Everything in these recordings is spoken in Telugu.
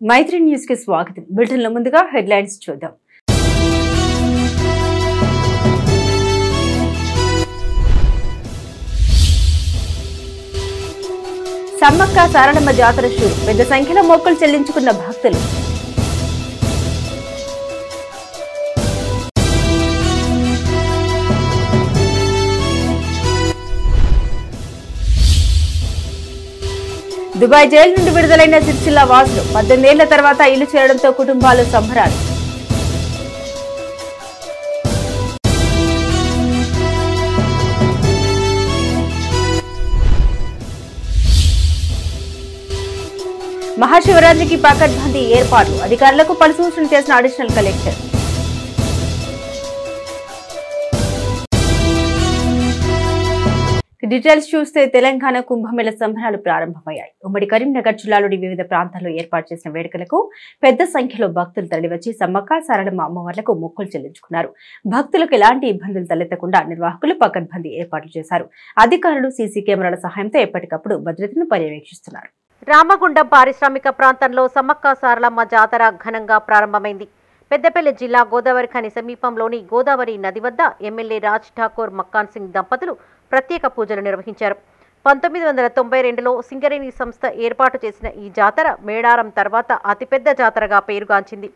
మైత్రి న్యూస్ కి స్వాగతం. బులెటిన్లో ముందుగా హెడ్లైన్స్ చూద్దాం. సమ్మక్క సారలమ్మ జాతర షూరు. పెద్ద సంఖ్యలో మొక్కులు చెల్లించుకున్న భక్తులు. దుబాయ్ జైలు నుండి విడుదలైన సిరిసిల్ల వాసులు 18 ఏళ్ల తర్వాత ఇల్లు చేరడంతో కుటుంబాలు సంబరాలు. మహాశివరాత్రికి పకడ్బందీ ఏర్పాట్లు. అధికారులకు పలు సూచనలు చేసిన అడిషనల్ కలెక్టర్. డీటెయిల్స్ చూస్తే తెలంగాణ కుంభమేళ సంబరాలు ప్రారంభమయ్యాయి. ఉమ్మడి కరీంనగర్ జిల్లాలోని వివిధ ప్రాంతాల్లో ఏర్పాటు చేసిన వేడుకలకు పెద్ద సంఖ్యలో భక్తులు తరలివచ్చి సమ్మక్క సారలమ్మ అమ్మవార్లకు మొక్కులు చెల్లించుకున్నారు. భక్తులకు ఎలాంటి ఇబ్బందులు తలెత్తకుండా నిర్వాహకులు పకడ్బందీ ఏర్పాట్లు చేశారు. అధికారులు సీసీ కెమెరాల సహాయంతో ఎప్పటికప్పుడు భద్రతను పర్యవేక్షిస్తున్నారు. రామగుండం పారిశ్రామిక ప్రాంతంలో సమ్మక్క సారలమ్మ జాతర ఘనంగా ప్రారంభమైంది. పెద్దపల్లి జిల్లా గోదావరిఖని సమీపంలోని గోదావరి నది వద్ద ఎమ్మెల్యే రాజ్ ఠాకూర్ మక్కాన్ సింగ్ దంపతులు ప్రత్యేక పూజలు నిర్వహించారు. 1992లో సింగరేణి సంస్థ ఏర్పాటు చేసిన ఈ జాతర మేడారం తర్వాత అతిపెద్ద జాతరగా పేరుగాంచింది.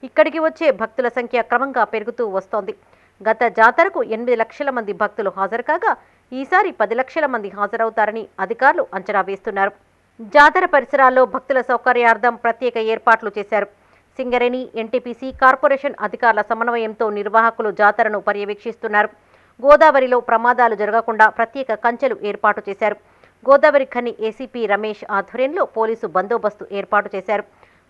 ఇక్కడికి వచ్చే భక్తుల సంఖ్య క్రమంగా పెరుగుతూ వస్తోంది. గత జాతరకు 8 లక్షల మంది భక్తులు హాజరు కాగా ఈసారి 10 లక్షల మంది హాజరవుతారని అధికారులు అంచనా వేస్తున్నారు. జాతర పరిసరాల్లో భక్తుల సౌకర్యార్థం ప్రత్యేక ఏర్పాట్లు చేశారు. సింగరేణి, ఎన్టీపీసీ, కార్పొరేషన్ అధికారుల సమన్వయంతో నిర్వాహకులు జాతరను పర్యవేక్షిస్తున్నారు. గోదావరిలో ప్రమాదాలు జరగకుండా ప్రత్యేక కంచెలు ఏర్పాటు చేశారు. గోదావరి ఖని ఏసీపీ రమేష్ ఆధ్వర్యంలో పోలీసు బందోబస్తు ఏర్పాటు చేశారు.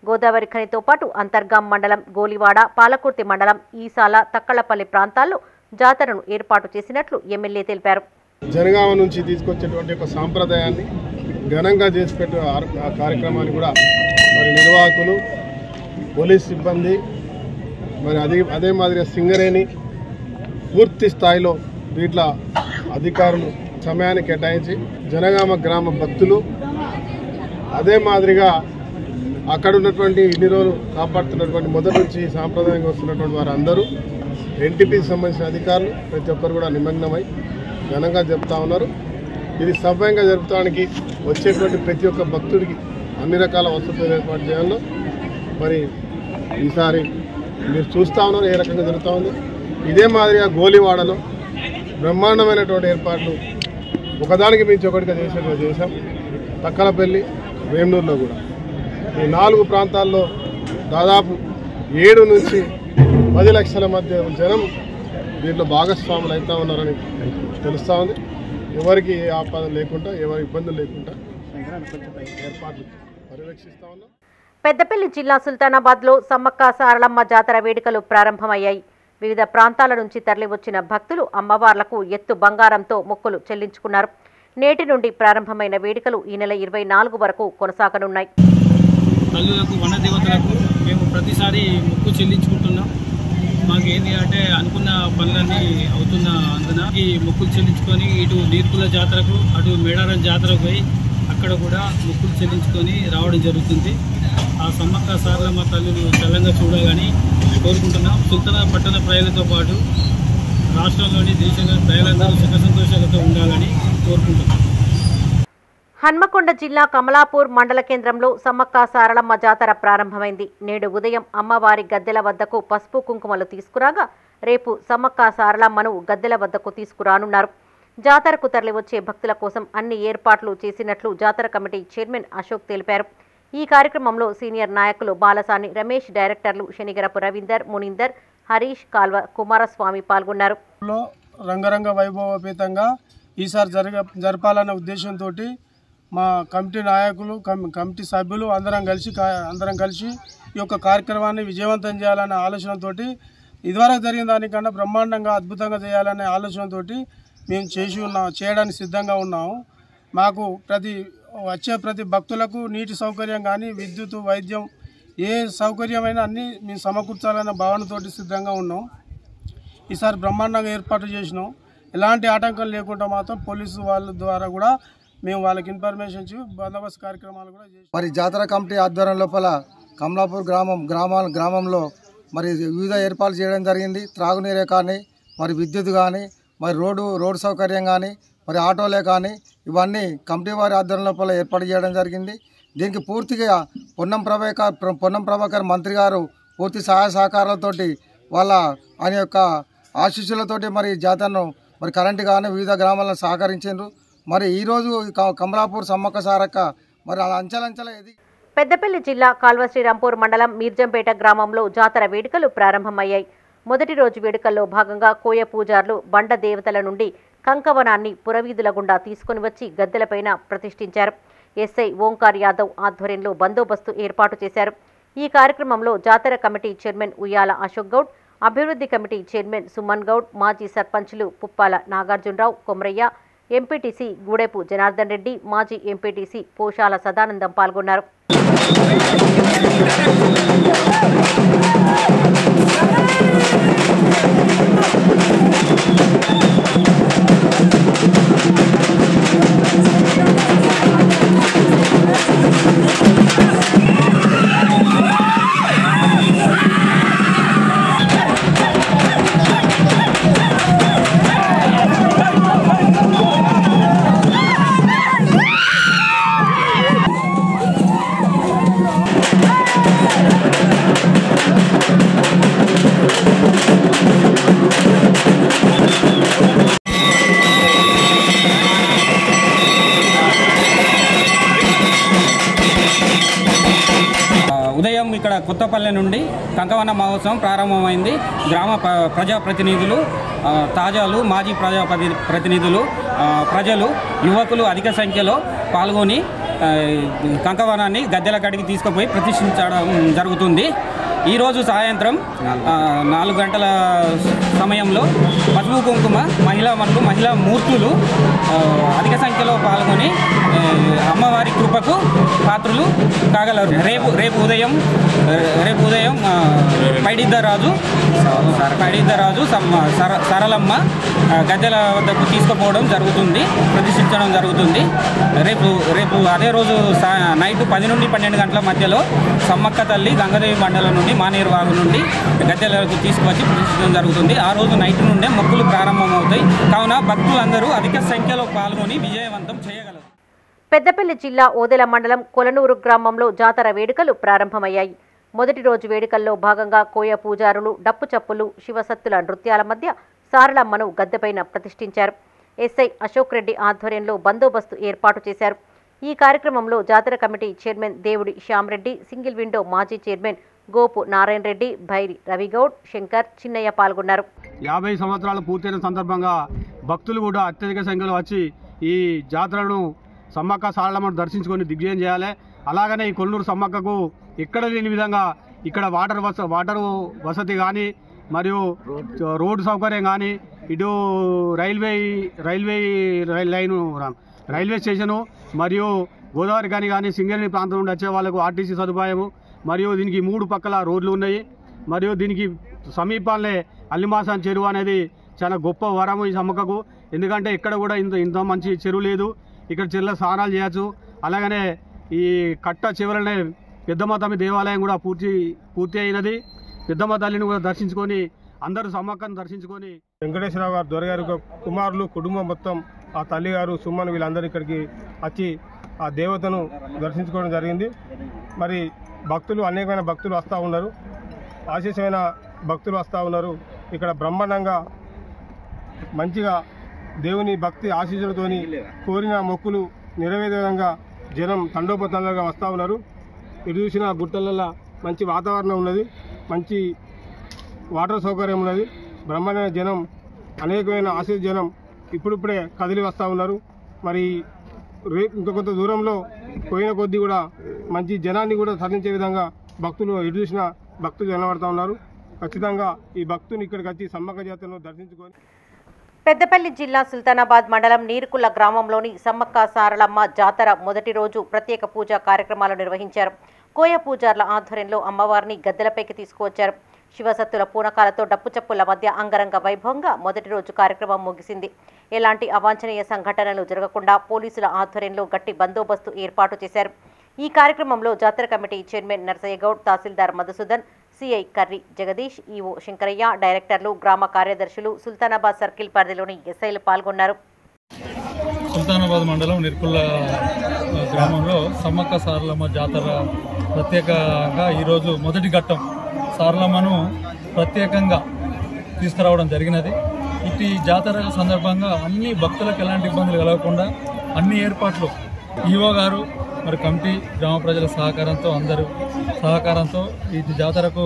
గోదావరి ఖనితో పాటు అంతర్గాం మండలం, గోలివాడ, పాలకుర్తి మండలం, ఈసాల, తక్కలపల్లి ప్రాంతాల్లో జాతరను ఏర్పాటు చేసినట్లు ఎమ్మెల్యే తెలిపారు. జనగామ నుంచి తీసుకొచ్చేటువంటి ఒక సాంప్రదాయాన్ని ఘనంగా చేసి పెట్టే కార్యక్రమాన్ని కూడా మరి నిర్వాహకులు, పోలీస్ సిబ్బంది, మరి అదే మాదిరిగా సింగరేణి పూర్తి స్థాయిలో వీటిలో అధికారులు సమయాన్ని కేటాయించి జనగామ గ్రామ భక్తులు, అదే మాదిరిగా అక్కడ ఉన్నటువంటి ఇన్ని రోజులు కాపాడుతున్నటువంటి మొదటి నుంచి సాంప్రదాయంగా వస్తున్నటువంటి వారందరూ, ఎన్టీపీకి సంబంధించిన అధికారులు ప్రతి ఒక్కరు కూడా నిమగ్నమై ఘనంగా జరుపుతూ ఉన్నారు. ఇది సవ్యంగా జరుపుతానికి వచ్చేటువంటి ప్రతి ఒక్క భక్తుడికి అన్ని రకాల వసతులు ఏర్పాటు చేయాలో మరి ఈసారి మీరు చూస్తూ ఉన్నారు ఏ రకంగా జరుగుతూ ఉంది. ఇదే మాదిరిగా గోలివాడలో బ్రహ్మాండమైనటువంటి ఏర్పాట్లు ఒకదానికి మించి ఒకటిగా చేసాం. తక్కలపల్లి, వేమూరులో కూడా ఈ 4 ప్రాంతాల్లో దాదాపు 7 నుంచి 10 లక్షల మధ్య జనం దీంట్లో భాగస్వాములు అవుతూ ఉన్నారని తెలుస్తూ ఉంది. ఎవరికి ఏ ఆపద లేకుండా, ఎవరి ఇబ్బందులు లేకుండా ఏర్పాట్లు పర్యవేక్షిస్తూ ఉన్నాం. పెద్దపల్లి జిల్లా సుల్తానాబాద్లో సమ్మక్క సారలమ్మ జాతర వేడుకలు ప్రారంభమయ్యాయి. వివిధ ప్రాంతాల నుంచి తరలివచ్చిన భక్తులు అమ్మవార్లకు ఎత్తు బంగారంతో మొక్కులు చెల్లించుకున్నారు. నేటి నుండి ప్రారంభమైన వేడుకలు ఈ నెల 24 వరకు కొనసాగనున్నాయి. తల్లులకు, వనదేవతలకు మేము ప్రతిసారి మొక్కు చెల్లించుకుంటున్నాం. మాకేంటి అంటే అనుకున్న పనులన్నీ అవుతున్న అందున ఈ మొక్కులు చెల్లించుకొని ఇటు నీర్కుల జాతరకు, అటు మేడారం జాతరకు పోయి అక్కడ కూడా మొక్కులు చెల్లించుకొని రావడం జరుగుతుంది. ఆ సమ్మక్క సారలమ్మ తల్లులు చల్లంగా చూడాలని కోరుకుంటున్నాం. సుల్తానాబాద్ పట్టణ ప్రజలతో పాటు రాష్ట్రంలోని, దేశంలోని ప్రజలందరూ సుఖ సంతోషాలతో ఉండాలని కోరుకుంటున్నాం. హన్మకొండ జిల్లా కమలాపూర్ మండల కేంద్రంలో సమ్మక్క సారలమ్మ జాతర ప్రారంభమైంది. నేడు ఉదయం అమ్మవారి గద్దెల వద్దకు పసుపు కుంకుమలు తీసుకురాగా రేపు సమ్మక్క సారలమ్మను గద్దెల వద్దకు తీసుకురానున్నారు. జాతరకు తరలివచ్చే భక్తుల కోసం అన్ని ఏర్పాట్లు చేసినట్లు జాతర కమిటీ చైర్మన్ అశోక్ తెలిపారు. ఈ కార్యక్రమంలో సీనియర్ నాయకులు బాలసాని రమేష్, డైరెక్టర్లు శనిగరపు రవీందర్, మునీందర్, హరీష్, కాల్వ కుమారస్వామి పాల్గొన్నారు. రంగరంగ వైభవపేతంగా ఈసారి జరపాలన్న ఉద్దేశంతో మా కమిటీ నాయకులు, కమిటీ సభ్యులు అందరం కలిసి ఈ యొక్క కార్యక్రమాన్ని విజయవంతం చేయాలనే ఆలోచనతో, ఇదివరకు జరిగిన దానికన్నా బ్రహ్మాండంగా అద్భుతంగా చేయాలనే ఆలోచనతో మేము చేయడానికి సిద్ధంగా ఉన్నాము. మాకు వచ్చే ప్రతి భక్తులకు నీటి సౌకర్యం కానీ, విద్యుత్, వైద్యం, ఏ సౌకర్యమైనా అన్నీ మేము సమకూర్చాలన్న భావనతోటి సిద్ధంగా ఉన్నాం. ఈసారి బ్రహ్మాండంగా ఏర్పాటు చేసినాం. ఎలాంటి ఆటంకం లేకుండా మాత్రం పోలీసు వాళ్ళ ద్వారా కూడా మేము వాళ్ళకి ఇన్ఫర్మేషన్ ఇచ్చి బందోబస్తు కార్యక్రమాలు కూడా చేసి మరి జాతర కమిటీ ఆధ్వర్యం లోపల కమలాపూర్ గ్రామంలో మరి వివిధ ఏర్పాట్లు చేయడం జరిగింది. త్రాగునీరే కానీ, మరి విద్యుత్ కానీ, మరి రోడ్డు సౌకర్యం కానీ, మరి ఆటోలే కానీ ఇవన్నీ కమిటీ వారి ఆధ్వర్యం లోపల ఏర్పాటు చేయడం జరిగింది. దీనికి పూర్తిగా పొన్నం ప్రభాకర్ మంత్రి గారు పూర్తి సహాయ సహకారాలతోటి ఆయన యొక్క ఆశీస్సులతోటి మరి జాతరను మరి కరెంటు కానీ వివిధ గ్రామాలను సహకరించారు. మరి ఈరోజు కమలాపూర్ సమ్మక్క సారక్క మరి అలా అంచెలంచెల ఎదిగి పెద్దపల్లి జిల్లా కాల్వ శ్రీరాంపూర్ మండలం మీర్జంపేట గ్రామంలో జాతర వేడుకలు ప్రారంభమయ్యాయి. మొదటి రోజు వేడుకల్లో భాగంగా కోయ పూజార్లు బండ దేవతల నుండి కంకవనాన్ని పురవీధుల గుండా తీసుకుని వచ్చి గద్దెలపైన ప్రతిష్ఠించారు. ఎస్ఐ ఓంకార్ యాదవ్ ఆధ్వర్యంలో బందోబస్తు ఏర్పాటు చేశారు. ఈ కార్యక్రమంలో జాతర కమిటీ చైర్మన్ ఉయ్యాల అశోక్ గౌడ్, అభివృద్ధి కమిటీ చైర్మన్ సుమన్ గౌడ్, మాజీ సర్పంచులు పుప్పాల నాగార్జునరావు, కొమరయ్య, ఎంపీటీసీ గూడెపు జనార్దన్ రెడ్డి, మాజీ ఎంపీటీసీ పోషాల సదానందం పాల్గొన్నారు. ఉదయం ఇక్కడ కొత్తపల్లె నుండి కంకవన మహోత్సవం ప్రారంభమైంది. గ్రామ ప్రజాప్రతినిధులు, తాజాలు, మాజీ ప్రతినిధులు, ప్రజలు, యువకులు అధిక సంఖ్యలో పాల్గొని కంకవనాన్ని గద్దెల కాడికి తీసుకుపోయి ప్రతిష్ఠించడం జరుగుతుంది. ఈరోజు సాయంత్రం 4 గంటల సమయంలో పసుపు కుంకుమ మహిళా మూర్తులు అధిక సంఖ్యలో పాల్గొని అమ్మవారి కృపకు పాత్రులు కాగలరు. రేపు ఉదయం పైడిద్దరాజు సరళమ్మ గద్దెల వద్దకు తీసుకుపోవడం జరుగుతుంది, ప్రతిష్ఠించడం జరుగుతుంది. రేపు అదే రోజు నైట్ 10 నుండి 12 గంటల మధ్యలో సమ్మక్క తల్లి గంగదేవి మండలం నుండి మానేరు వాగు నుండి గద్దెలకు తీసుకువచ్చి ప్రతిష్ఠించడం జరుగుతుంది. ఆ రోజు నైట్ నుండే మొక్కులు ప్రారంభమవుతాయి. కావున భక్తులందరూ అధిక సంఖ్యలో పాల్గొని విజయవంతం చేయగలరు. పెద్దపల్లి జిల్లా ఓదెల మండలం కొలనూరు గ్రామంలో జాతర వేడుకలు ప్రారంభమయ్యాయి. మొదటి రోజు వేడుకల్లో భాగంగా కోయ పూజారులు డప్పు చప్పులు, శివసత్తుల నృత్యాల మధ్య సారళమ్మను గద్దెపైన ప్రతిష్ఠించారు. ఎస్ఐ అశోక్ రెడ్డి ఆధ్వర్యంలో బందోబస్తు ఏర్పాటు చేశారు. ఈ కార్యక్రమంలో జాతర కమిటీ చైర్మన్ దేవుడి శ్యామరెడ్డి, సింగిల్ విండో మాజీ చైర్మన్ గోపు నారాయణ రెడ్డి, భైరి రవిగౌడ్, శంకర్, చిన్నయ్య పాల్గొన్నారు. 50 సంవత్సరాలు పూర్తయిన సందర్భంగా భక్తులు కూడా అత్యధిక సంఖ్యలో వచ్చి ఈ జాతరను సమ్మక్క సారళమ్మను దర్శించుకొని దిగ్విజయం చేయాలి. అలాగనే ఈ కొల్లూరు సమ్మక్కకు ఎక్కడ లేని విధంగా ఇక్కడ వాటర్ వసతి కానీ, మరియు రోడ్డు సౌకర్యం కానీ, ఇటు రైల్వే స్టేషను, మరియు గోదావరి కానీ సింగరేణి ప్రాంతం నుండి వచ్చే వాళ్ళకు ఆర్టీసీ సదుపాయము, మరియు దీనికి 3 పక్కల రోడ్లు ఉన్నాయి. మరియు దీనికి సమీపాలనే అల్లిమాసాన్ చెరువు అనేది చాలా గొప్ప వరము ఈ సమ్మక్కకు. ఎందుకంటే ఇక్కడ కూడా ఇంత మంచి చెరువు లేదు. ఇక్కడ చెరువులో స్నానాలు చేయొచ్చు. అలాగనే ఈ కట్ట చివరనే పెద్దమ్మ తల్లి దేవాలయం కూడా పూర్తి అయినది. పెద్దమ్మ తల్లిని కూడా దర్శించుకొని అందరూ సమ్మక్కను దర్శించుకొని వెంకటేశ్వరరావు గారు దొరగారు కుమారులు కుటుంబం మొత్తం ఆ తల్లిగారు సుమన్ వీళ్ళందరూ ఇక్కడికి వచ్చి ఆ దేవతను దర్శించుకోవడం జరిగింది. మరి అనేకమైన భక్తులు వస్తూ ఉన్నారు, ఆశీస్సమైన భక్తులు వస్తూ ఉన్నారు. ఇక్కడ బ్రహ్మాండంగా మంచిగా దేవుని భక్తి ఆశీస్సులతోని కోరిన మొక్కులు నెరవేరే విధంగా జనం తండోపతండాలుగా వస్తూ ఉన్నారు. ఇటు చూసిన గుట్టలలో మంచి వాతావరణం ఉన్నది, మంచి వాటర్ సౌకర్యం ఉన్నది. బ్రహ్మాండమైన జనం, అనేకమైన ఆశీస్ జనం ఇప్పుడిప్పుడే కదిలి వస్తూ ఉన్నారు. మరి ఇంకా కొంత దూరంలో పోయిన కొద్దీ కూడా మంచి జనాన్ని కూడా తరలించే విధంగా భక్తులు ఎటు చూసిన భక్తులు కనబడుతూ ఉన్నారు. ఖచ్చితంగా ఈ భక్తుని ఇక్కడికి వచ్చి సమ్మక్క జాతరను దర్శించుకొని. పెద్దపల్లి జిల్లా సుల్తానాబాద్ మండలం నీరుకుల్ల గ్రామంలోని సమ్మక్క సారళమ్మ జాతర మొదటి రోజు ప్రత్యేక పూజా కార్యక్రమాలు నిర్వహించారు. కోయ పూజార్ల ఆధ్వర్యంలో అమ్మవారిని గద్దెలపైకి తీసుకువచ్చారు. శివసత్తుల పూనకాలతో డప్పుచప్పుల మధ్య అంగరంగ వైభవంగా మొదటి రోజు కార్యక్రమం ముగిసింది. ఎలాంటి అవాంఛనీయ సంఘటనలు జరగకుండా పోలీసుల ఆధ్వర్యంలో గట్టి బందోబస్తు ఏర్పాటు చేశారు. ఈ కార్యక్రమంలో జాతర కమిటీ చైర్మన్ నర్సయ్య గౌడ్, తహసీల్దార్ మధుసూదన్, సిఐ కర్రి జగదీష్, ఈవో శంకరయ్య, డైరెక్టర్లు, గ్రామ కార్యదర్శులు, సుల్తానాబాద్ సర్కిల్ పరిధిలోని ఎస్ఐలు పాల్గొన్నారు. సుల్తానాబాద్ మండలం నిర్కుల్ల గ్రామంలో సమ్మక్క సారలమ్మ జాతర ప్రత్యేకంగా ఈరోజు మొదటి ఘట్టం సారలమ్మను ప్రత్యేకంగా తీసుకురావడం జరిగినది. ఇటు జాతర సందర్భంగా అన్ని భక్తులకు ఎలాంటి ఇబ్బందులు కలగకుండా అన్ని ఏర్పాట్లు ఈవో గారు మరి కమిటీ గ్రామ ప్రజల సహకారంతో అందరూ సహకారంతో ఈ జాతరకు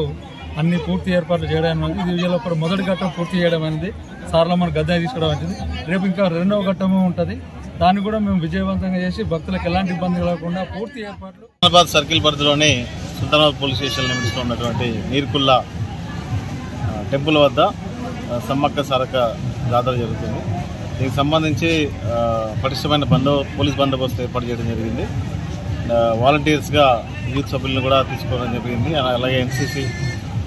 అన్ని పూర్తి ఏర్పాట్లు చేయడం అనేది ఇది వీళ్ళ మొదటి ఘట్టం పూర్తి చేయడం అనేది సారలమ్మను గద్దె తీసుకోవడం అనేది రేపు ఇంకా రెండవ ఘట్టము ఉంటుంది. దాన్ని కూడా మేము విజయవంతంగా చేసి భక్తులకు ఎలాంటి ఇబ్బంది కలగకుండా పూర్తి ఏర్పాట్లు. సుల్తానాబాద్ సర్కిల్ పరిధిలోని సుల్తానాబాద్ పోలీస్ స్టేషన్ లిమిట్స్లో ఉన్నటువంటి నీర్కుల్ల టెంపుల్ వద్ద సమ్మక్క సారక్క జాతర జరుగుతుంది. దీనికి సంబంధించి పటిష్టమైన పోలీస్ బందోబస్తు ఏర్పాటు చేయడం జరిగింది. వాలంటీర్స్గా యూత్ సభ్యులను కూడా తీసుకోవడం జరిగింది. అలాగే ఎన్సీసీ,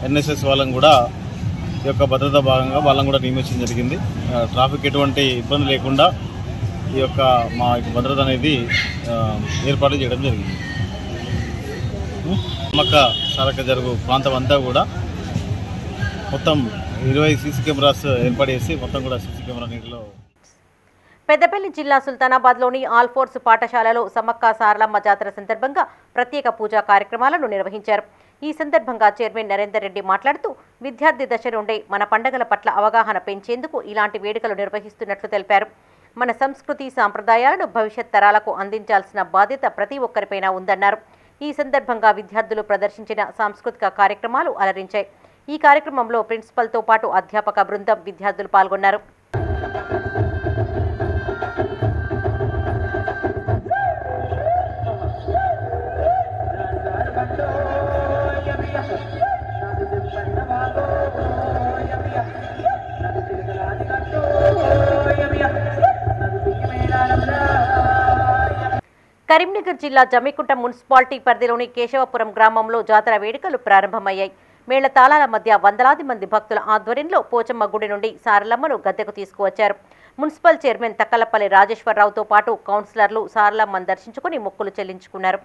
ఎన్ఎస్ఎస్ వాళ్ళని కూడా ఈ యొక్క భద్రతా భాగంగా వాళ్ళని కూడా నియమించడం జరిగింది. ట్రాఫిక్ ఎటువంటి ఇబ్బంది లేకుండా ఈ యొక్క మా భద్రత అనేది ఏర్పాటు చేయడం జరిగింది. సమ్మక్క సారక్క జరుగు ప్రాంతం అంతా కూడా మొత్తం 20 సీసీ కెమెరాస్ ఏర్పాటు చేసి మొత్తం కూడా సీసీ కెమెరా నీటిలో. పెద్దపల్లి జిల్లా సుల్తానాబాద్లోని ఆల్ ఫోర్స్ పాఠశాలలో సమ్మక్క సారలమ్మ జాతర సందర్భంగా ప్రత్యేక పూజా కార్యక్రమాలను నిర్వహించారు. ఈ సందర్భంగా చైర్మన్ నరేందర్ రెడ్డి మాట్లాడుతూ విద్యార్థి దశ నుండే మన పండుగల పట్ల అవగాహన పెంచేందుకు ఇలాంటి వేడుకలు నిర్వహిస్తున్నట్లు తెలిపారు. మన సంస్కృతి సాంప్రదాయాలను భవిష్యత్ తరాలకు అందించాల్సిన బాధ్యత ప్రతి ఒక్కరిపైన ఉందన్నారు. ఈ సందర్భంగా విద్యార్థులు ప్రదర్శించిన సాంస్కృతిక కార్యక్రమాలు అలరించాయి. ఈ కార్యక్రమంలో ప్రిన్సిపల్తో పాటు అధ్యాపక బృందం, విద్యార్థులు పాల్గొన్నారు. కరీంనగర్ జిల్లా జమ్మికుంట మున్సిపాలిటీ పరిధిలోని కేశవపురం గ్రామంలో జాతర వేడుకలు ప్రారంభమయ్యాయి. మేళ తాళాల మధ్య వందలాది మంది భక్తుల ఆధ్వర్యంలో పోచమ్మ గుడి నుండి సారలమ్మను గద్దెకు తీసుకువచ్చారు. మున్సిపల్ చైర్మన్ తక్కలపల్లి రాజేశ్వరరావుతో పాటు కౌన్సిలర్లు సారలమ్మను దర్శించుకుని మొక్కులు చెల్లించుకున్నారు.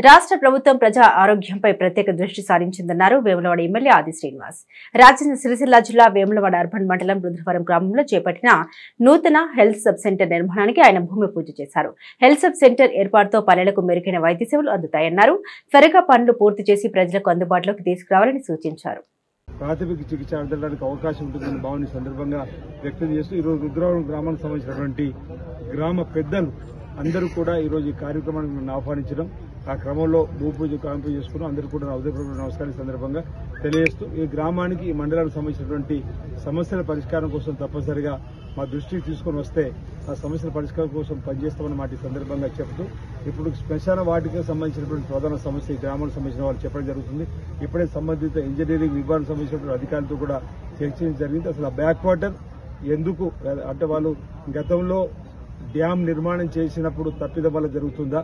రాష్ట్ర ప్రభుత్వం ప్రజా ఆరోగ్యంపై ప్రత్యేక దృష్టి సారించిందన్నారు వేములవాడ ఎమ్మెల్యే ఆది శ్రీనివాస్. రాజన్న సిరిసిల్ల జిల్లా వేములవాడ అర్బన్ మండలం రుద్రవరం గ్రామంలో చేపట్టిన నూతన హెల్త్ సబ్ సెంటర్ నిర్మాణానికి ఆయన భూమి పూజ చేశారు. హెల్త్ సబ్ సెంటర్ ఏర్పాటుతో పల్లెలకు మెరుగైన వైద్య సేవలు అందుతాయన్నారు. త్వరగా పనులు పూర్తి చేసి ప్రజలకు అందుబాటులోకి తీసుకురావాలని సూచించారు. ప్రాథమిక చికిత్స అందడానికి అవకాశం ఉంటుందని భావన సందర్భంగా వ్యక్తం చేస్తూ ఈరోజు రుద్రవరం గ్రామానికి సంబంధించినటువంటి గ్రామ పెద్దలు అందరూ కూడా ఈరోజు ఈ కార్యక్రమాన్ని ఆహ్వానించడం, ఆ క్రమంలో భూపూజ కాంపు చేసుకున్నాం. అందరూ కూడా ఉదయపూర్వక నమస్కారం సందర్భంగా తెలియజేస్తూ ఈ గ్రామానికి, ఈ మండలానికి సంబంధించినటువంటి సమస్యల పరిష్కారం కోసం తప్పనిసరిగా మా దృష్టికి తీసుకొని వస్తే ఆ సమస్యల పరిష్కారం కోసం పనిచేస్తామని మాట ఈ సందర్భంగా చెప్తూ ఇప్పుడు శ్మశాన వాటికి సంబంధించినటువంటి ప్రధాన సమస్య ఈ గ్రామానికి సంబంధించిన వాళ్ళు చెప్పడం జరుగుతుంది. ఇప్పుడే సంబంధిత ఇంజనీరింగ్ విభాగానికి సంబంధించినటువంటి అధికారులతో కూడా చర్చించడం జరిగింది. అసలు ఆ బ్యాక్ వాటర్ ఎందుకు అంటే వాళ్ళు గతంలో డ్యామ్ నిర్మాణం చేసినప్పుడు తప్పిదం వల్ల జరుగుతుందా,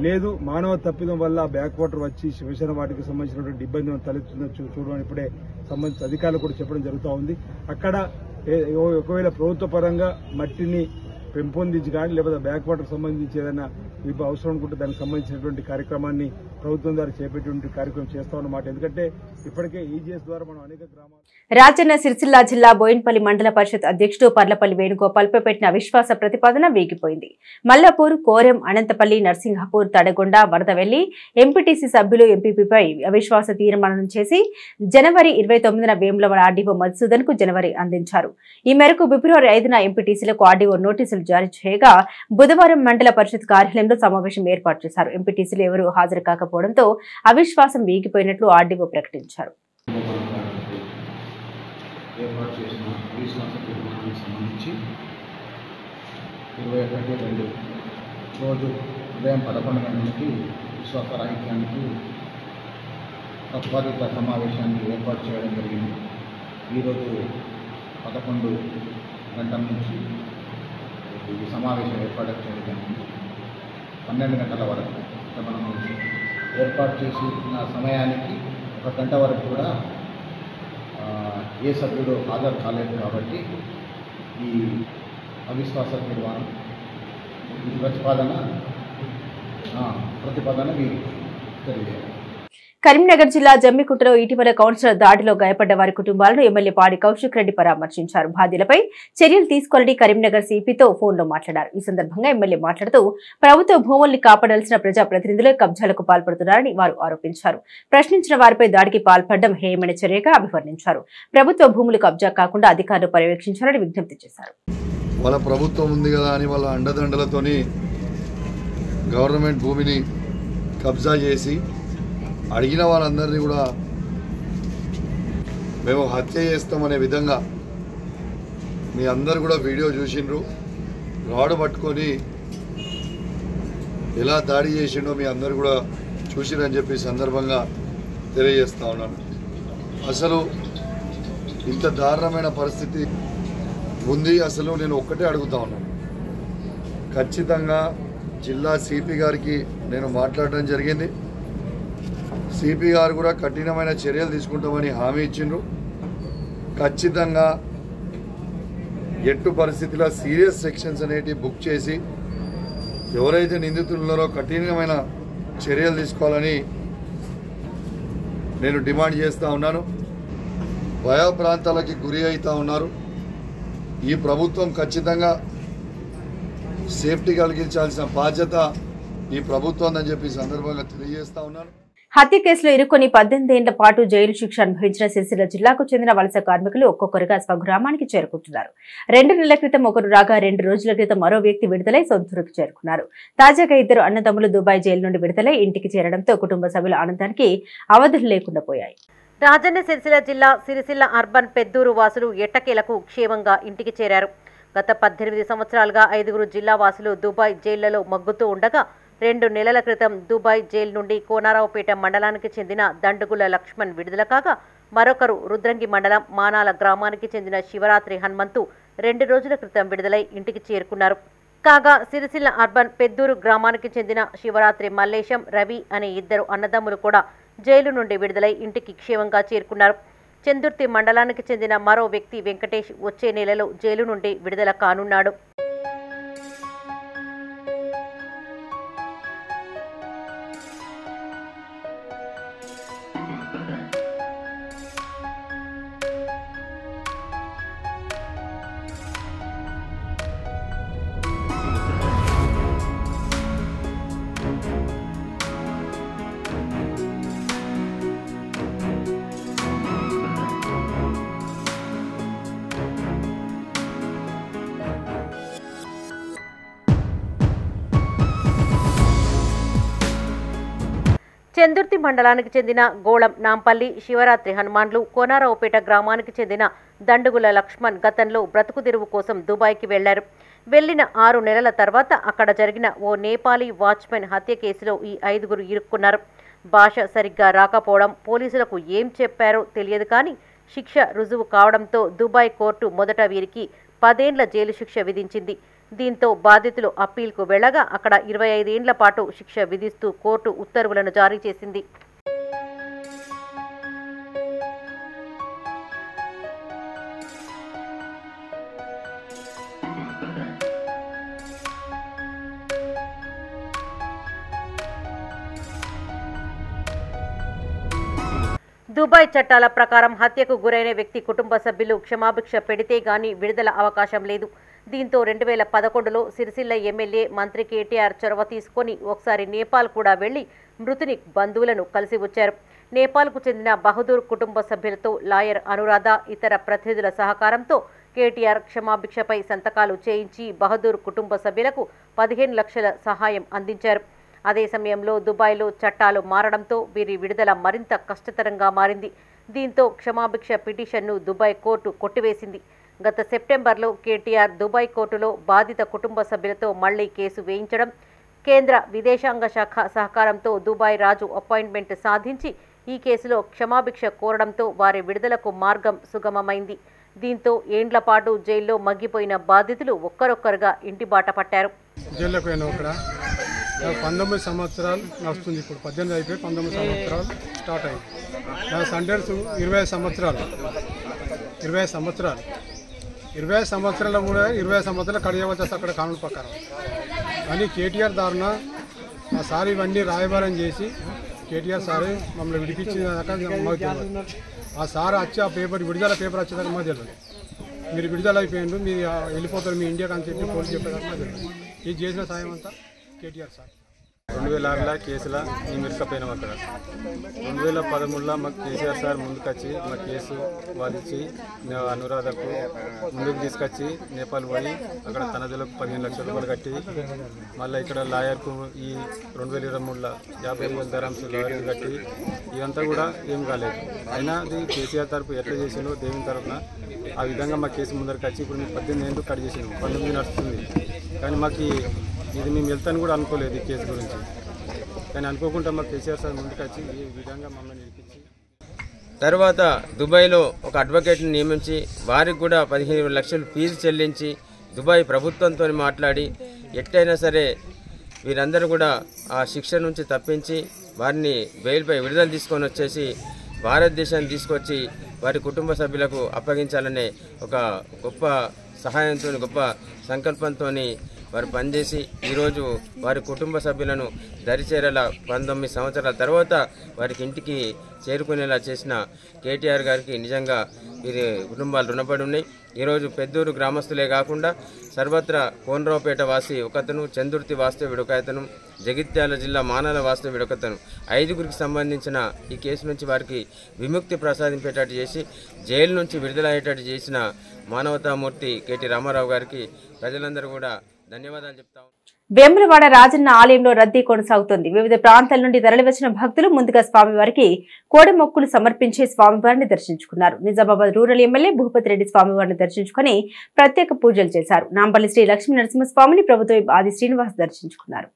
లేదు మానవ తప్పిదం వల్ల బ్యాక్ వాటర్ వచ్చి శ్మశాన వాటికి సంబంధించినటువంటి ఇబ్బంది తలెత్తుందో చూడమని ఇప్పుడే సంబంధించిన అధికారులు కూడా చెప్పడం జరుగుతూ ఉంది. అక్కడ ఒకవేళ ప్రభుత్వ పరంగా మట్టిని పెంపొందించి కానీ లేకపోతే బ్యాక్ వాటర్ సంబంధించి ఏదైనా అవసరం అనుకుంటే దానికి సంబంధించినటువంటి కార్యక్రమాన్ని ప్రభుత్వం ద్వారా చేపట్టేటువంటి కార్యక్రమం చేస్తామన్నమాట. ఎందుకంటే ఇప్పటికే ఈజీఎస్ ద్వారా మనం అనేక గ్రామాలు. రాజన్న సిరిసిల్ల జిల్లా బోయిన్పల్లి మండల పరిషత్ అధ్యక్షుడు పర్లపల్లి వేణుగోపాల్పై పెట్టిన అవిశ్వాస ప్రతిపాదన వీగిపోయింది. మల్లాపూర్, కోరెం, అనంతపల్లి, నర్సింగపూర్, తడగొండ, వరదవెల్లి ఎంపీటీసీ సభ్యులు ఎంపీపీపై అవిశ్వాస తీర్మానం చేసి జనవరి 29న వేములవాడ ఆర్డీఓ మధుసూదన్ కు జనవరి అందించారు. ఈ మేరకు ఫిబ్రవరి 5న ఎంపీటీసీలకు ఆర్డీఓ నోటీసులు ఆదేశాలు జారీ చేయగా బుధవారం మండల పరిషత్ కార్యాలయంలో సమావేశం ఏర్పాటు చేశారు. ఎంపీటీసీలు ఎవరూ హాజరు కాకపోవడంతో అవిశ్వాసం వీగిపోయినట్లు ఆర్డీఓ ప్రకటించారు. ఏర్పాటు చేసిన అవిశ్వాస తీర్మానానికి సంబంధించి 21/2 రోజు ఉదయం 11 గంటలకి విశ్వాసరాహిత్యానికి ప్రతిపాదిత సమావేశాన్ని ఏర్పాటు చేయడం జరిగింది. ఈరోజు 11 గంటల నుంచి ఈ సమావేశం ఏర్పాటు చేయడం జరిగింది. 12 గంటల వరకు మనం ఏర్పాటు చేసిన సమయానికి 1 గంట వరకు కూడా ఏ సభ్యుడు హాజరు కాలేదు కాబట్టి ఈ అవిశ్వాస తీర్మానం ఈ ప్రతిపాదన మీరు తెలియజేయాలి. కరీంనగర్ జిల్లా జమ్మికుంటలో ఇటీవల కౌన్సిలర్ దాడిలో గాయపడ్డ వారి కుటుంబాలను ఎమ్మెల్యే పాడి కౌశిక్ రెడ్డి పరామర్శించారు. బాధ్యులపై చర్యలు తీసుకోవాలని కరీంనగర్ సిపితో ఫోన్లో మాట్లాడారు. ఈ సందర్భంగా ఎమ్మెల్యే మాట్లాడుతూ ప్రభుత్వ భూముల్ని కాపాడాల్సిన ప్రజాప్రతినిధులే కబ్జాలకు పాల్పడుతున్నారని వారు ఆరోపించారు. ప్రశ్నించిన వారిపై దాడికి పాల్పడడం హేయమైన చర్యగా అభివర్ణించారు. ప్రభుత్వ భూములు కబ్జా కాకుండా అధికారులు పర్యవేక్షించాలని విజ్ఞప్తి చేశారు. వాళ్ళ ప్రభుత్వం ఉంది కదా అని వాళ్ళ అండదండలతోని గవర్నమెంట్ భూమిని కబ్జా చేసి అడిగిన వాళ్ళందరినీ కూడా మేము హత్య చేస్తామనే విధంగా మీ అందరు కూడా వీడియో చూసిండ్రు. రాడు పట్టుకొని ఎలా దాడి చేసిండో మీ అందరు కూడా చూసిరని చెప్పి సందర్భంగా తెలియజేస్తా ఉన్నాను. అసలు ఇంత దారుణమైన పరిస్థితి ఉంది. అసలు నేను ఒక్కటే అడుగుతా ఉన్నాను, ఖచ్చితంగా జిల్లా సిపి గారికి నేను మాట్లాడడం జరిగింది. సిపి గారు కూడా కఠినమైన చర్యలు తీసుకుంటామని హామీ ఇచ్చిండ్రు. ఖచ్చితంగా ఎట్టు పరిస్థితిలో సీరియస్ సెక్షన్స్ అనేటివి బుక్ చేసి ఎవరైతే నిందితులు ఉన్నారో కఠినమైన చర్యలు తీసుకోవాలని నేను డిమాండ్ చేస్తూ ఉన్నాను. భయ ప్రాంతాలకి గురి అవుతూ ఉన్నారు. ఈ ప్రభుత్వం ఖచ్చితంగా సేఫ్టీ కలిగించాల్సిన బాధ్యత ఈ ప్రభుత్వం అని చెప్పి సందర్భంగా తెలియజేస్తా ఉన్నాను. హత్య కేసులో ఇరుక్కొని 18 ఏళ్ల పాటు జైలు శిక్ష అనుభవించిన సిరిసిల్ల జిల్లాకు చెందిన వలస కార్మికులు ఒక్కొక్కరుగా స్వగ్రామానికి చేరుకుంటున్నారు. 2 నెలల క్రితం ఒకరు రాగా 2 రోజుల క్రితం మరో వ్యక్తి విడుదలై సొంతూరుకు చేరుకున్నారు. తాజాగా 2 అన్నదమ్ములు దుబాయ్ జైలు నుండి విడుదలై ఇంటికి చేరడంతో కుటుంబ సభ్యుల ఆనందానికి అవధులు లేకుండా పోయాయి. రాజన్న సిరిసిల్ల జిల్లా సిరిసిల్ల అర్బన్ పెద్దూరు వాసులు ఎట్టకేలకు క్షేమంగా ఇంటికి చేరారు. గత 18 సంవత్సరాలుగా 5 జిల్లా వాసులు దుబాయ్ జైళ్లలో మగ్గుతూ ఉండగా 2 నెలల క్రితం దుబాయ్ జైలు నుండి కోనారావుపేట మండలానికి చెందిన దండుగుల లక్ష్మణ్ విడుదల కాగా మరొకరు రుద్రంగి మండలం మానాల గ్రామానికి చెందిన శివరాత్రి హనుమంతు 2 రోజుల క్రితం విడుదలై ఇంటికి చేరుకున్నారు. కాగా సిరిసిల్ల అర్బన్ పెద్దూరు గ్రామానికి చెందిన శివరాత్రి మల్లేశం రవి అనే 2 అన్నదమ్ములు కూడా జైలు నుండి విడుదలై ఇంటికి క్షేమంగా చేరుకున్నారు. చందుర్తి మండలానికి చెందిన మరో వ్యక్తి వెంకటేష్ వచ్చే నెలలో జైలు నుండి విడుదల కానున్నాడు. చందుర్తి మండలానికి చెందిన గోళం నాంపల్లి శివరాత్రి హనుమాన్లు కోనారావుపేట గ్రామానికి చెందిన దండుగుల లక్ష్మణ్ గతంలో బ్రతుకుదెరువు కోసం దుబాయ్కి వెళ్లారు. వెళ్లిన 6 నెలల తర్వాత అక్కడ జరిగిన ఓ నేపాలీ వాచ్మెన్ హత్య కేసులో ఈ 5 ఇరుక్కున్నారు. భాష సరిగ్గా రాకపోవడం, పోలీసులకు ఏం చెప్పారో తెలియదు కానీ శిక్ష రుజువు కావడంతో దుబాయ్ కోర్టు మొదట వీరికి 10 ఏళ్ల జైలు శిక్ష విధించింది. దీంతో బాధితులు అప్పీల్కు వెళ్లగా అక్కడ 25 ఏళ్ల పాటు శిక్ష విధిస్తూ కోర్టు ఉత్తర్వులను జారీ చేసింది. దుబాయ్ చట్టాల ప్రకారం హత్యకు గురైన వ్యక్తి కుటుంబ సభ్యులు క్షమాభిక్ష పెడితే గానీ విడుదల అవకాశం లేదు. దీంతో 2011లో సిరిసిల్ల ఎమ్మెల్యే మంత్రి కేటీఆర్ చొరవ తీసుకొని ఒకసారి నేపాల్ కూడా వెళ్లి మృతుని బంధువులను కలిసి వచ్చారు. నేపాల్కు చెందిన బహదూర్ కుటుంబ సభ్యులతో లాయర్ అనురాధ ఇతర ప్రతినిధుల సహకారంతో కేటీఆర్ క్షమాభిక్షపై సంతకాలు చేయించి బహదూర్ కుటుంబ సభ్యులకు 15 లక్షల సహాయం అందించారు. అదే సమయంలో దుబాయ్లో చట్టాలు మారడంతో వీరి విడుదల మరింత కష్టతరంగా మారింది. దీంతో క్షమాభిక్ష పిటిషన్ను దుబాయ్ కోర్టు కొట్టివేసింది. గత సెప్టెంబర్లో కేటీఆర్ దుబాయ్ కోర్టులో బాధిత కుటుంబ సభ్యులతో మళ్లీ కేసు వేయించడం, కేంద్ర విదేశాంగ శాఖ సహకారంతో దుబాయ్ రాజు అపాయింట్మెంట్ సాధించి ఈ కేసులో క్షమాభిక్ష కోరడంతో వారి విడుదలకు మార్గం సుగమమైంది. దీంతో ఏండ్ల పాటు జైల్లో మగ్గిపోయిన బాధితులు ఒక్కరొక్కరుగా ఇంటి బాట పట్టారు. జైల్లోకి పోయినా ఇక్కడ 19 సంవత్సరాలు నడుస్తుంది. ఇప్పుడు 18 అయిపోయి 19 సంవత్సరాలు స్టార్ట్ అయింది. నా సెంటెన్స్ 20 సంవత్సరాలు 20 సంవత్సరాలు కూడా 20 సంవత్సరాలు కడియవచ్చు అక్కడ కానూన్ ప్రకారం. కానీ కేటీఆర్ దారుణ ఆ సార్ ఇవన్నీ రాయబారం చేసి కేటీఆర్ సార్ మమ్మల్ని విడిపించేదాకా మాకు తెలియదు. ఆ సార్ వచ్చి ఆ పేపర్ విడుదల పేపర్ వచ్చేదాకా మాకు తెలియదు. మీరు విడుదల అయిపోయిండు, మీరు వెళ్ళిపోతారు మీ ఇండియాకి అని చెప్పి పోలీసు చెప్పేదాకా మాకు తెలియదు. ఇది చేసిన సాయం అంతా కేటీఆర్ సార్. 2006 కేసుల మేము ఇరుకపోయినాం. అక్కడ 2013లో మాకు కేసీఆర్ సార్ ముందుకొచ్చి మా కేసు వాదించి అనురాధకు ముందుకు తీసుకొచ్చి నేపాల్ పోయి అక్కడ తనదులకు 15 లక్షల రూపాయలు కట్టి మళ్ళీ ఇక్కడ లాయర్కు ఈ 2023లో 50,000 ధరాంశ లాయర్కి కట్టి ఇదంతా కూడా ఏం కాలేదు. అయినా అది కేసీఆర్ తరఫు ఎట్లా చేసిందో దేవుని తరఫున ఆ విధంగా మా కేసు ముందరికి వచ్చి ఇప్పుడు మేము 18 ఏళ్ళు కట్ చేసినాం. 19 నడుస్తుంది. కానీ మాకు ఇది మేము వెళ్తాను కూడా అనుకోలేదు ఈ కేసు గురించి. కానీ అనుకోకుండా మా కేసీఆర్ సార్ ముందుకు వచ్చి ఈ విధంగా మమ్మల్ని నిలిపించి తర్వాత దుబాయ్లో ఒక అడ్వకేట్ని నియమించి వారికి కూడా 15 లక్షలు ఫీజు చెల్లించి దుబాయ్ ప్రభుత్వంతో మాట్లాడి ఎట్టయినా సరే వీరందరూ కూడా ఆ శిక్ష నుంచి తప్పించి వారిని బెయిల్పై విడుదల తీసుకొని వచ్చేసి భారతదేశాన్ని తీసుకొచ్చి వారి కుటుంబ సభ్యులకు అప్పగించాలనే ఒక గొప్ప సహాయంతో గొప్ప సంకల్పంతో వారు పనిచేసి ఈరోజు వారి కుటుంబ సభ్యులను దరిచేరేలా 19 సంవత్సరాల తర్వాత వారికి ఇంటికి చేరుకునేలా చేసిన కేటీఆర్ గారికి నిజంగా వీరి కుటుంబాలు రుణపడి ఉన్నాయి. ఈరోజు పెద్దూరు గ్రామస్తులే కాకుండా సర్వత్రా కోనరావుపేట వాసి ఒకతను, చందుర్తి వాస్తవ్యుడు ఒకతను, జగిత్యాల జిల్లా మానాల వాస్తవ్యుడు ఒకతను 5గురికి సంబంధించిన ఈ కేసు నుంచి వారికి విముక్తి ప్రసాదింపేటట్టు చేసి జైలు నుంచి విడుదలయ్యేటట్టు చేసిన మానవతామూర్తి కేటీ రామారావు గారికి ప్రజలందరూ కూడా ధన్యవాదాలు చెప్తాం. వేములవాడ రాజన్న ఆలయంలో రద్దీ కొనసాగుతుంది. వివిధ ప్రాంతాల నుండి తరలివచ్చిన భక్తులు ముందుగా స్వామివారికి కోడి మొక్కులు సమర్పించి స్వామివారిని దర్శించుకున్నారు. నిజామాబాద్ రూరల్ ఎమ్మెల్యే భూపతి రెడ్డి స్వామివారిని దర్శించుకుని ప్రత్యేక పూజలు చేశారు. నాంపల్లి శ్రీ లక్ష్మీ నరసింహస్వామిని ప్రభుత్వ ఆది శ్రీనివాస్ దర్శించుకున్నారు.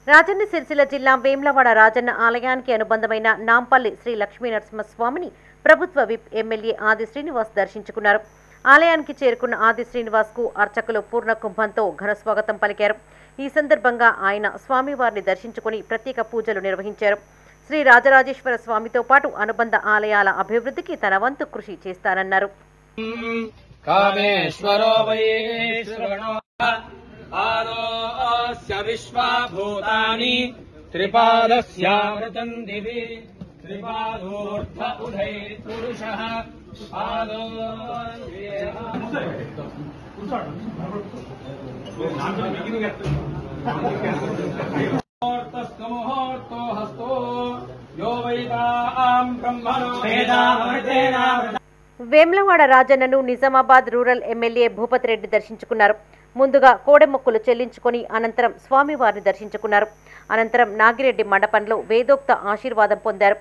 రాజన్న సిరిసిల్ల జిల్లా వేములవాడ రాజన్న ఆలయానికి అనుబంధమైన నాంపల్లి శ్రీ లక్ష్మీ నరసింహస్వామిని ప్రభుత్వ విప్ ఎమ్మెల్యే ఆది శ్రీనివాస్ దర్శించుకున్నారు. ఆలయానికి చేరుకున్న ఆది శ్రీనివాస్ కు అర్చకులు పూర్ణ కుంభంతో ఘన స్వాగతం పలికారు. ఈ సందర్భంగా ఆయన స్వామివారిని దర్శించుకుని ప్రత్యేక పూజలు నిర్వహించారు. శ్రీ రాజరాజేశ్వర స్వామితో పాటు అనుబంధ ఆలయాల అభివృద్ధికి తన వంతు కృషి చేస్తానన్నారు. వేములవాడ రాజన్నను నిజామాబాద్ రూరల్ ఎమ్మెల్యే భూపతి రెడ్డి దర్శించుకున్నారు. ముందుగా కోడెమొక్కులు చెల్లించుకుని అనంతరం స్వామివారిని దర్శించుకున్నారు. అనంతరం నాగిరెడ్డి మండపంలో వేదోక్త ఆశీర్వాదం పొందారు.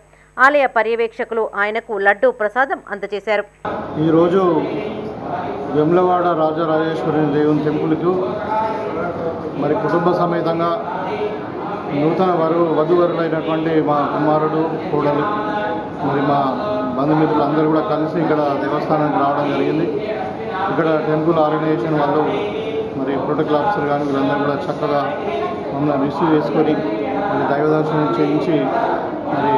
ఆలయ పర్యవేక్షకులు ఆయనకు లడ్డూ ప్రసాదం అందజేశారు. ఈరోజు వేములవాడ రాజరాజేశ్వరి దేవుని టెంపుల్కు మరి కుటుంబ సమేతంగా నూతన వధువరులైనటువంటి మా కుమారుడు కోడలు మరి మా బంధుమిత్రులు అందరూ కూడా కలిసి ఇక్కడ దేవస్థానానికి రావడం జరిగింది. ఇక్కడ టెంపుల్ ఆర్గనైజేషన్ వాళ్ళు మరి ప్రోటోకాల్ ఆఫీసర్ కానీ వీళ్ళందరూ కూడా చక్కగా మమ్మల్ని రిసీవ్ చేసుకొని మరి దైవ దర్శనం చేయించి మరి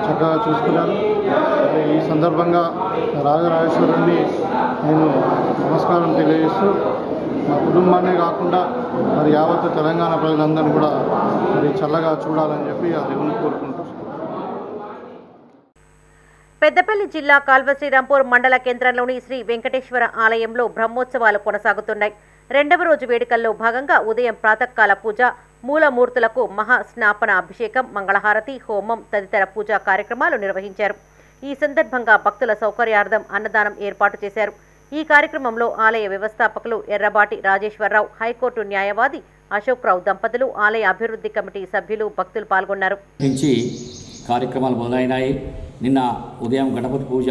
చక్కగా చూసుకున్నారు. ఈ సందర్భంగా రాజరాజేశ్వరుణ్ణి నేను నమస్కారం తెలియజేస్తూ మా కుటుంబాన్నే కాకుండా మరి యావత్ తెలంగాణ ప్రజలందరినీ కూడా మరి చల్లగా చూడాలని చెప్పి ఆ దేవుని కోరుకుంటూ. పెద్దపల్లి జిల్లా కాల్వశ్రీరాంపూర్ మండల కేంద్రంలోని శ్రీ వెంకటేశ్వర ఆలయంలో బ్రహ్మోత్సవాలు కొనసాగుతున్నాయి. రెండవ రోజు వేడుకల్లో భాగంగా ఉదయం ప్రాతకాల పూజ, మూలమూర్తులకు మహాస్నాపన అభిషేకం, మంగళహారతి, హోమం తదితర పూజా కార్యక్రమాలు నిర్వహించారు. ఈ సందర్భంగా భక్తుల సౌకర్యార్థం అన్నదానం ఏర్పాటు చేశారు. ఈ కార్యక్రమంలో ఆలయ వ్యవస్థాపకులు ఎర్రబాటి రాజేశ్వరరావు, హైకోర్టు న్యాయవాది అశోక్ రావు దంపతులు, ఆలయ అభివృద్ధి కమిటీ సభ్యులు, భక్తులు పాల్గొన్నారు. కార్యక్రమాలు మొదలైనాయి. నిన్న ఉదయం గణపతి పూజ,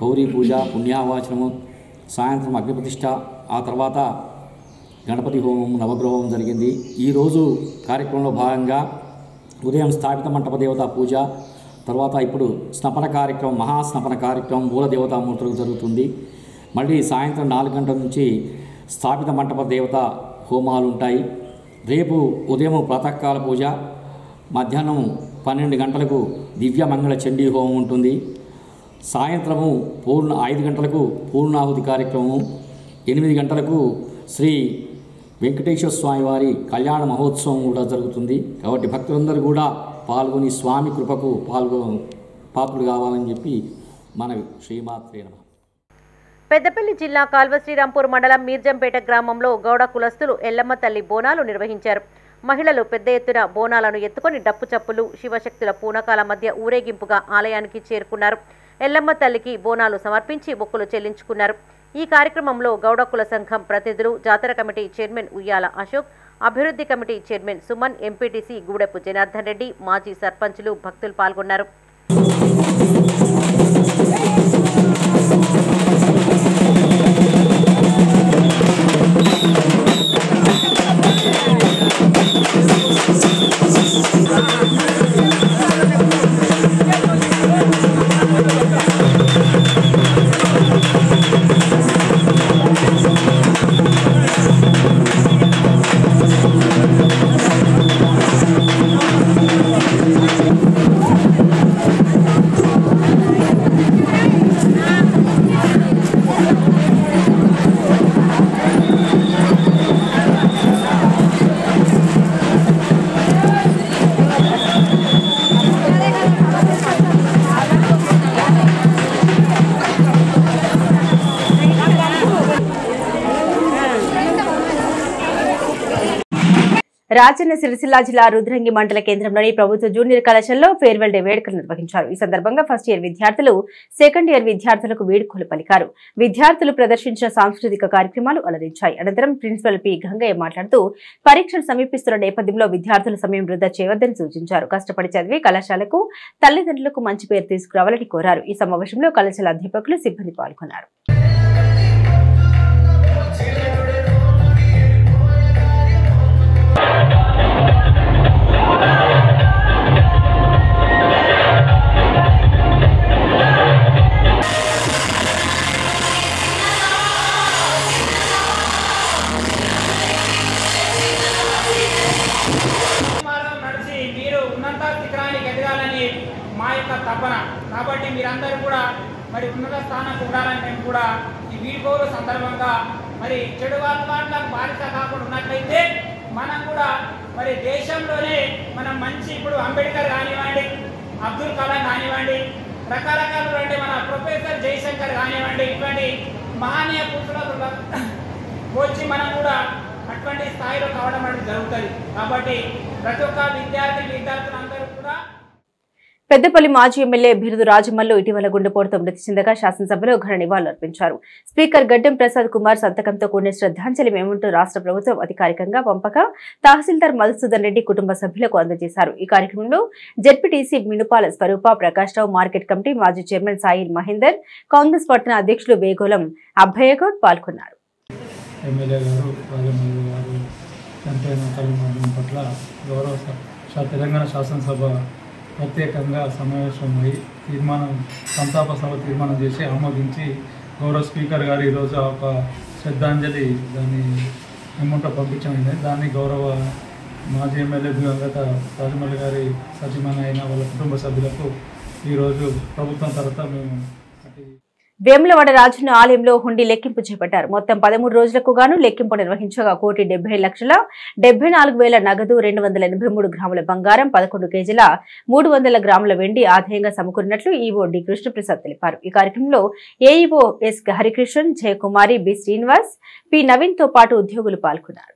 గౌరీ పూజ, పుణ్యావాచనము, సాయంత్రం అగ్నిప్రతిష్ఠ, ఆ తర్వాత గణపతి హోమం, నవగ్రహం జరిగింది. ఈరోజు కార్యక్రమంలో భాగంగా ఉదయం స్థాపిత మంటప దేవతా పూజ, తర్వాత ఇప్పుడు స్నపన కార్యక్రమం, మహాస్నపన కార్యక్రమం మూల దేవతామూర్తులకు జరుగుతుంది. మళ్ళీ సాయంత్రం 4 గంటల నుంచి స్థాపిత మంటప దేవత హోమాలు ఉంటాయి. రేపు ఉదయం ప్రాతకాల పూజ, మధ్యాహ్నం 12 గంటలకు దివ్యమంగళ చండీ హోమం ఉంటుంది. సాయంత్రము 5 గంటలకు పూర్ణాహుతి కార్యక్రమం, 8 గంటలకు శ్రీ వెంకటేశ్వర స్వామి వారి కళ్యాణ మహోత్సవం కూడా జరుగుతుంది. కాబట్టి భక్తులందరూ కూడా పాల్గొని స్వామి కృపకు పాత్రులు కావాలని చెప్పి మనవి. శ్రీమాత్రే నమః. పెద్దపల్లి జిల్లా కాల్వ శ్రీరాంపూర్ మండలం మీర్జంపేట గ్రామంలో గౌడ కులస్తులు ఎల్లమ్మ తల్లి బోనాలు నిర్వహించారు. మహిళలు పెద్ద ఎత్తున బోనాలను ఎత్తుకొని డప్పు చప్పులు, శివశక్తుల పూనకాల మధ్య ఊరేగింపుగా ఆలయానికి చేరుకున్నారు. ఎల్లమ్మ తల్లికి బోనాలు సమర్పించి మొక్కులు చెల్లించుకున్నారు. ఈ కార్యక్రమంలో గౌడ కుల సంఘం ప్రతినిధులు, జాతర కమిటీ చైర్మన్ ఉయ్యాల అశోక్, అభివృద్ధి committee chairman Suman, MPTC Gudepu Janardhan Reddy, మాజీ సర్పంచులు, భక్తులు పాల్గొన్నారు. రాజన్న సిరిసిల్ల జిల్లా రుద్రంగి మండల కేంద్రంలోని ప్రభుత్వ జూనియర్ కళాశాలలో ఫేర్వెల్ డే వేడుకలు నిర్వహించారు. ఈ సందర్భంగా ఫస్ట్ ఇయర్ విద్యార్థులు, సెకండ్ ఇయర్ విద్యార్థులకు వీడ్కోలు పలికారు. విద్యార్థులు ప్రదర్శించిన సాంస్కృతిక కార్యక్రమాలు అలరించాయి. అనంతరం ప్రిన్సిపల్ పి గంగయ్య మాట్లాడుతూ పరీక్షలు సమీపిస్తున్న నేపథ్యంలో విద్యార్థుల సమయం వృధా చేయవద్దని సూచించారు. కష్టపడి చదివి కళాశాలకు, తల్లిదండ్రులకు మంచి పేరు తీసుకురావాలని కోరారు. ఈ సమావేశంలో కళాశాల అధ్యాపకులు, సిబ్బంది పాల్గొన్నారు. తపన కాబట్టి మీరందరూ కూడా మరి ఉన్నత స్థానం చూడాలని మేము కూడా ఈ వీడ్కోలు సందర్భంగా మరి చెడు అలవాట్లకు బానిస కాకుండా ఉన్నట్లయితే మనం కూడా మరి దేశంలోనే మనం మంచి ఇప్పుడు అంబేద్కర్ కానివ్వండి, అబ్దుల్ కలాం కానివ్వండి, రకరకాల మన ప్రొఫెసర్ జయశంకర్ కానివ్వండి, ఇటువంటి మహనీయ పురుషులకు వచ్చి మనం కూడా అటువంటి స్థాయిలో కావడం అనేది జరుగుతుంది. కాబట్టి ప్రతి ఒక్క విద్యార్థులందరూ కూడా. పెద్దపల్లి మాజీ ఎమ్మెల్యే బిరుదు రాజమల్లు ఇటీవల గుండెపోటుతో మృతి చెందగా శాసనసభలో ఘన నివాళులర్పించారు. స్పీకర్ గడ్డెం ప్రసాద్ కుమార్ సంతకంతో కూడిన శ్రద్ధాంజలి మేమంటూ రాష్ట్ర ప్రభుత్వం అధికారికంగా పంపక తహసీల్దార్ మధుసూదన్ రెడ్డి కుటుంబ సభ్యులకు అందజేశారు. ఈ కార్యక్రమంలో జెడ్పీటీసీ మినుపాల స్వరూప, ప్రకాష్ రావు, మార్కెట్ కమిటీ మాజీ చైర్మన్ సాయిల్ మహేందర్, కాంగ్రెస్ పట్టణ అధ్యక్షులు వేగోలం అభయగౌడ్ పాల్గొన్నారు. తెలంగాణ శాసనసభ ప్రత్యేకంగా సమావేశమై సంతాప సభ తీర్మానం చేసి ఆమోదించి గౌరవ స్పీకర్ గారు ఈరోజు ఒక శ్రద్ధాంజలి దాన్ని అమౌంట్ పంపించమైంది. దాన్ని గౌరవ మాజీ ఎమ్మెల్యే దివంగత రాజమల్లి గారి సచిమని అయిన వాళ్ళ కుటుంబ సభ్యులకు ఈరోజు ప్రభుత్వం తరఫున మేము వేములవాడ రాజన్న ఆలయంలో హుండీ లెక్కింపు చేపట్టారు. మొత్తం 13 రోజులకు గాను లెక్కింపు నిర్వహించగా 1,70,74,000 నగదు, 283 గ్రాముల బంగారం, 11 కేజీల 300 గ్రాముల వెండి ఆదాయంగా సమకూరినట్లు ఈవో డి కృష్ణప్రసాద్ తెలిపారు. ఈ కార్యక్రమంలో AEO S Harikrishnan, Jayakumari, B Srinivas, P Naveen తో పాటు ఉద్యోగులు పాల్గొన్నారు.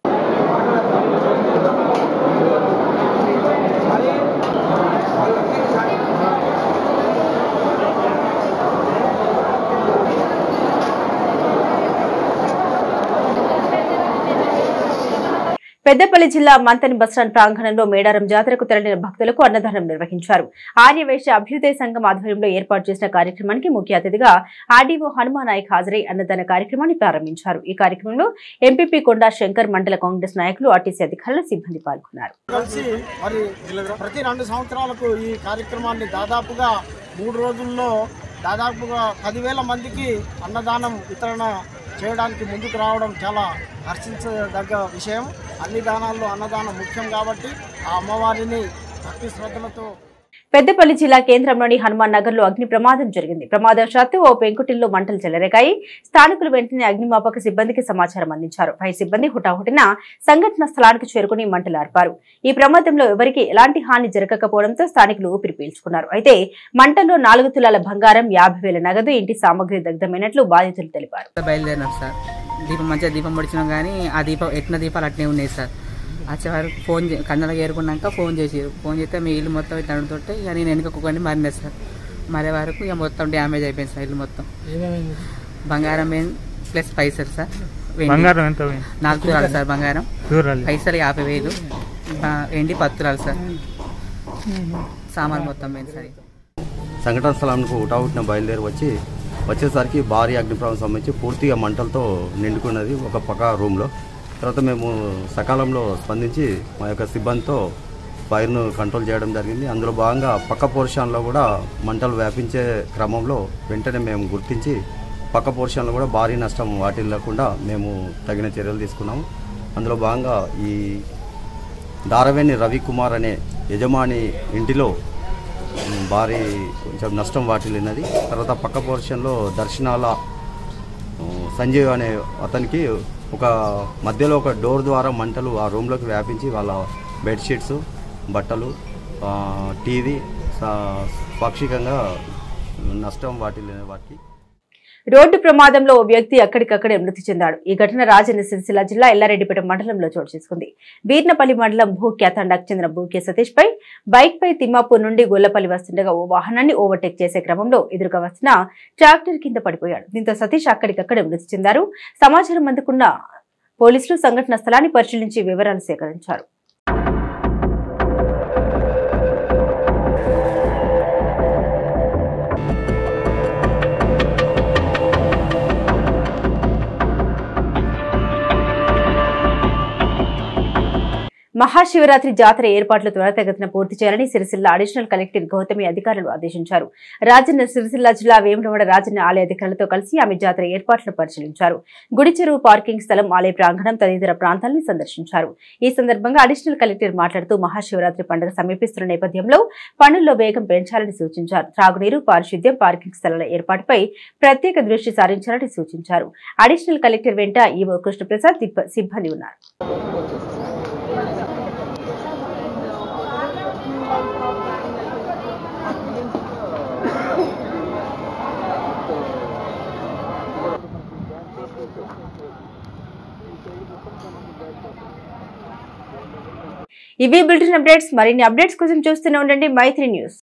పెద్దపల్లి జిల్లా మంతని బస్టాండ్ ప్రాంగణంలో మేడారం జాతరకు తరలిన భక్తులకు అన్నదానం నిర్వహించారు. ఆర్యవైశ్య అభ్యుదయ సంఘం ఆధ్వర్యంలో ఏర్పాటు చేసిన కార్యక్రమానికి ముఖ్య అతిథిగా ఆర్డీఓ హనుమాన్ నాయక్ హాజరై అన్నదాన కార్యక్రమాన్ని ప్రారంభించారు. ఈ కార్యక్రమంలో ఎంపీపీ కొండా శంకర్, మండల కాంగ్రెస్ నాయకులు, ఆర్టీసీ అధికారులు, సిబ్బంది పాల్గొన్నారు. ప్రతి 2 సంవత్సరాలకు ఈ కార్యక్రమాన్ని దాదాపుగా 3 రోజుల్లో దాదాపుగా 10,000 మందికి అన్నదానం వితరణ చేయడానికి ముందుకు రావడం చాలా హర్షించదగ్గ విషయం. అన్ని దానాల్లో అన్నదానం ముఖ్యం కాబట్టి ఆ అమ్మవారిని భక్తి శ్రద్ధలతో. పెద్దపల్లి జిల్లా కేంద్రంలోని హనుమాన్ నగర్ లో అగ్ని ప్రమాదం జరిగింది. ప్రమాదవశాత్తు ఓ పెంకుటిల్లో మంటలు చెలరేగాయి. స్థానికులు వెంటనే అగ్నిమాపక సిబ్బందికి సమాచారం అందించారు. ఫైర్ సిబ్బంది హుటాహుటిన సంఘటన స్థలానికి చేరుకుని మంటలు ఆర్పారు. ఈ ప్రమాదంలో ఎవరికి ఎలాంటి హాని జరగకపోవడంతో స్థానికులు ఊపిరి పీల్చుకున్నారు. అయితే మంటల్లో 4 తులాల బంగారం, 50,000 నగదు, ఇంటి సామగ్రి దగ్ధమైనట్లు బాధితులు తెలిపారు. బయలుదేరినాం సార్. మంచిగా దీపం పొడిచినాం కానీ ఆ దీపం ఎట్టిన దీపాలు అట్నే ఉన్నాయి సార్. వచ్చేవారికి ఫోన్ కన్నడగా ఏరుకున్నాక ఫోన్ చేస్తే మీ ఇల్లు మొత్తం తడుతుంటే ఇక నేను వెనుకని మారినా సార్. మరే వరకు ఇక మొత్తం డ్యామేజ్ అయిపోయింది సార్. ఇల్లు మొత్తం బంగారం ప్లస్ పైసలు సార్. 4 తులాలు సార్ బంగారం, పైసలు 50,000, వెండి 10 తులాలు సార్. సామాన్ మొత్తం పోయింది సార్. సంఘటన స్థలానికి హుటాహుటిన బయలుదేరి వచ్చేసరికి భారీ అగ్నిప్రమాదం సంబంధించి పూర్తిగా మంటలతో నిండుకున్నది ఒక పక్క రూమ్లో. తర్వాత మేము సకాలంలో స్పందించి మా యొక్క సిబ్బందితో ఫైర్ను కంట్రోల్ చేయడం జరిగింది. అందులో భాగంగా పక్క పోర్షన్లో కూడా మంటలు వ్యాపించే క్రమంలో వెంటనే మేము గుర్తించి పక్క పోర్షన్లో కూడా భారీ నష్టం వాటిల్లకుండా మేము తగిన చర్యలు తీసుకున్నాము. అందులో భాగంగా ఈ దారవేణి రవికుమార్ అనే యజమాని ఇంటిలో భారీ కొంచెం నష్టం వాటిల్లినది. తర్వాత పక్క పోర్షన్లో దర్శనాల సంజయ్ అనే అతనికి ఒక మధ్యలో ఒక డోర్ ద్వారా మంటలు ఆ రూమ్లోకి వ్యాపించి వాళ్ళ బెడ్షీట్స్, బట్టలు, టీవీ పాక్షికంగా నష్టం వాటికి. రోడ్డు ప్రమాదంలో ఓ వ్యక్తి అక్కడికక్కడే మృతి చెందాడు. ఈ ఘటన రాజన్న సిరిసిల్ల జిల్లా ఎల్లారెడ్డిపేట మండలంలో చోటు చేసుకుంది. వీర్నపల్లి మండలం భూక్యా తండాకు చెందిన భూక్యా సతీష్ పై బైక్ పై తిమ్మాపూర్ నుండి గొల్లపల్లి వస్తుండగా ఓ వాహనాన్ని ఓవర్టేక్ చేసే క్రమంలో ఎదురుగా వచ్చిన ట్రాక్టర్ కింద పడిపోయాడు. దీంతో సతీష్ అక్కడికక్కడే మృతి చెందారు. సమాచారం అందుకున్న పోలీసులు సంఘటన స్థలాన్ని పరిశీలించి వివరాలు సేకరించారు. మహాశివరాత్రి జాతర ఏర్పాట్లు త్వరితగతిన పూర్తి చేయాలని సిరిసిల్ల అడిషనల్ కలెక్టర్ గౌతమి అధికారులు ఆదేశించారు. రాజన్న సిరిసిల్ల జిల్లా వేములవాడ రాజన్న ఆలయ అధికారులతో కలిసి ఆమె జాతర ఏర్పాట్లను పరిశీలించారు. గుడి చెరువు పార్కింగ్ స్థలం, ఆలయ ప్రాంగణం తదితర ప్రాంతాలను సందర్శించారు. ఈ సందర్భంగా అడిషనల్ కలెక్టర్ మాట్లాడుతూ మహాశివరాత్రి పండుగ సమీపిస్తున్న నేపథ్యంలో పనుల్లో వేగం పెంచాలని సూచించారు. త్రాగునీరు, పారిశుద్ధ్యం, పార్కింగ్ స్థలాల ఏర్పాటుపై ప్రత్యేక దృష్టి సారించాలని సూచించారు. అడిషనల్ కలెక్టర్ వెంట ఈవో కృష్ణప్రసాద్ సిబ్బంది ఉన్నారు. ఇవి బులెటిన్ అప్డేట్స్. మరిన్ని అప్డేట్స్ కోసం చూస్తూనే ఉండండి మైత్రి న్యూస్.